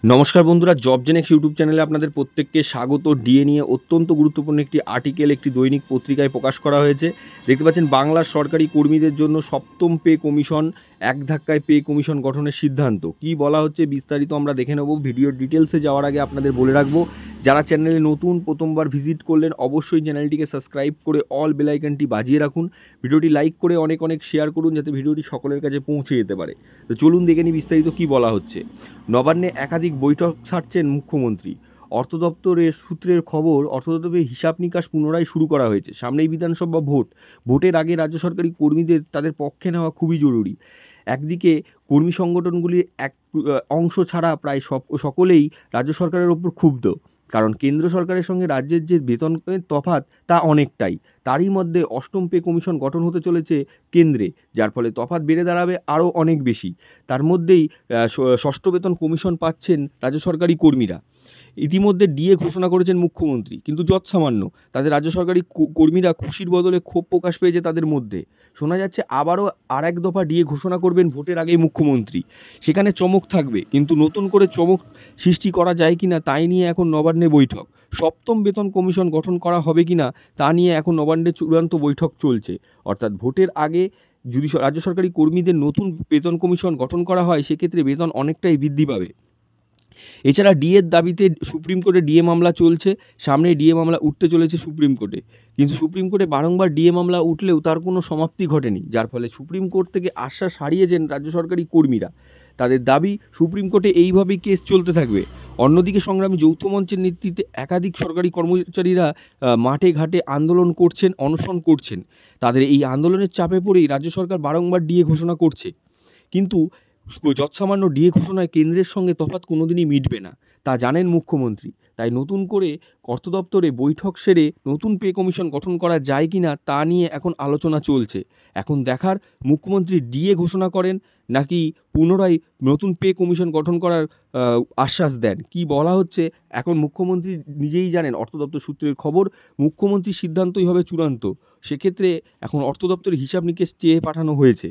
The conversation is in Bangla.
নমস্কার বন্ধুরা, জব জেনেক্স ইউটিউব চ্যানেলে আপনাদের প্রত্যেককে স্বাগত। ডিএ নিয়ে অত্যন্ত গুরুত্বপূর্ণ একটি আর্টিকেল একটি দৈনিক পত্রিকায় প্রকাশ করা হয়েছে। দেখতে পাচ্ছেন, বাংলার সরকারি কর্মীদের জন্য সপ্তম পে কমিশন, এক ধাক্কায় পে কমিশন গঠনের সিদ্ধান্ত। কি বলা হচ্ছে বিস্তারিত আমরা দেখে নেব। ভিডিওর ডিটেলসে যাওয়ার আগে আপনাদের বলে রাখবো, যারা চ্যানেলে নতুন প্রথমবার ভিজিট করলেন অবশ্যই চ্যানেলটিকে সাবস্ক্রাইব করে অল বেল আইকনটি বাজিয়ে রাখুন। ভিডিওটি লাইক করে অনেক অনেক শেয়ার করুন, যাতে ভিডিওটি সকলের কাছে পৌঁছে যেতে পারে। তো চলুন দেখে নিই বিস্তারিত কী বলা হচ্ছে। নবান্নে একাধিক বৈঠক ছাড়ছেন মুখ্যমন্ত্রী। অর্থ দপ্তরের সূত্রের খবর, অর্থ দপ্তরের হিসাব নিকাশ পুনরায় শুরু করা হয়েছে। সামনেই বিধানসভা ভোট। ভোটের আগে রাজ্য সরকারি কর্মীদের তাদের পক্ষে নেওয়া খুবই জরুরি। একদিকে কর্মী সংগঠনগুলির এক অংশ ছাড়া প্রায় সকলেই রাজ্য সরকারের ওপর ক্ষুব্ধ, কারণ কেন্দ্র সরকারের সঙ্গে রাজ্যের যে বেতনের তফাৎ তা অনেকটাই। তারই মধ্যে অষ্টম পে কমিশন গঠন হতে চলেছে কেন্দ্রে, যার ফলে তফাৎ বেড়ে দাঁড়াবে আরও অনেক বেশি। তার মধ্যেই ষষ্ঠ বেতন কমিশন পাচ্ছেন রাজ্য সরকারি কর্মীরা। ইতিমধ্যে ডিএ ঘোষণা করেছেন মুখ্যমন্ত্রী, কিন্তু যৎসামান্য। তাদের রাজ্য সরকারি কর্মীরা খুশির বদলে ক্ষোভ প্রকাশ পেয়েছে তাদের মধ্যে। শোনা যাচ্ছে আবারও আর এক দফা ডিএ ঘোষণা করবেন ভোটের আগেই মুখ্যমন্ত্রী। সেখানে চমক থাকবে, কিন্তু নতুন করে চমক সৃষ্টি করা যায় কিনা তাই নিয়ে এখন নবান্নে বৈঠক। সপ্তম বেতন কমিশন গঠন করা হবে কিনা তা নিয়ে এখন নবান্নে চূড়ান্ত বৈঠক চলছে। অর্থাৎ ভোটের আগে যদি রাজ্য সরকারি কর্মীদের নতুন বেতন কমিশন গঠন করা হয়, সেক্ষেত্রে বেতন অনেকটাই বৃদ্ধি পাবে। এছাড়া ডিএর দাবিতে সুপ্রিম কোর্টে ডিএ মামলা চলছে। সামনে ডিএ মামলা উঠতে চলেছে সুপ্রিম কোর্টে, কিন্তু সুপ্রিম কোর্টে বারংবার ডিএ মামলা উঠলেও তার কোনো সমাপ্তি ঘটেনি, যার ফলে সুপ্রিম কোর্ট থেকে আশ্বাস হারিয়েছেন রাজ্য সরকারি কর্মীরা। তাদের দাবি, সুপ্রিম কোর্টে এইভাবেই কেস চলতে থাকবে। অন্যদিকে সংগ্রামী যৌথ মঞ্চের নেতৃত্বে একাধিক সরকারি কর্মচারীরা মাঠে ঘাটে আন্দোলন করছেন, অনশন করছেন। তাদের এই আন্দোলনের চাপে পড়েই রাজ্য সরকার বারংবার ডিএ ঘোষণা করছে, কিন্তু যৎসামান্য ডিএ ঘোষণায় কেন্দ্রের সঙ্গে তফাৎ কোনোদিনই মিটবে না, তা জানেন মুখ্যমন্ত্রী। তাই নতুন করে অর্থ দপ্তরে বৈঠক সেরে নতুন পে কমিশন গঠন করা যায় কি না তা নিয়ে এখন আলোচনা চলছে। এখন দেখার, মুখ্যমন্ত্রী ডিএ ঘোষণা করেন নাকি পুনরায় নতুন পে কমিশন গঠন করার আশ্বাস দেন। কি বলা হচ্ছে এখন মুখ্যমন্ত্রী নিজেই জানেন। অর্থ দপ্তর সূত্রের খবর, মুখ্যমন্ত্রীর সিদ্ধান্তই হবে চূড়ান্ত। সেক্ষেত্রে এখন অর্থ দপ্তরের হিসাব নিকেশ চেয়ে পাঠানো হয়েছে।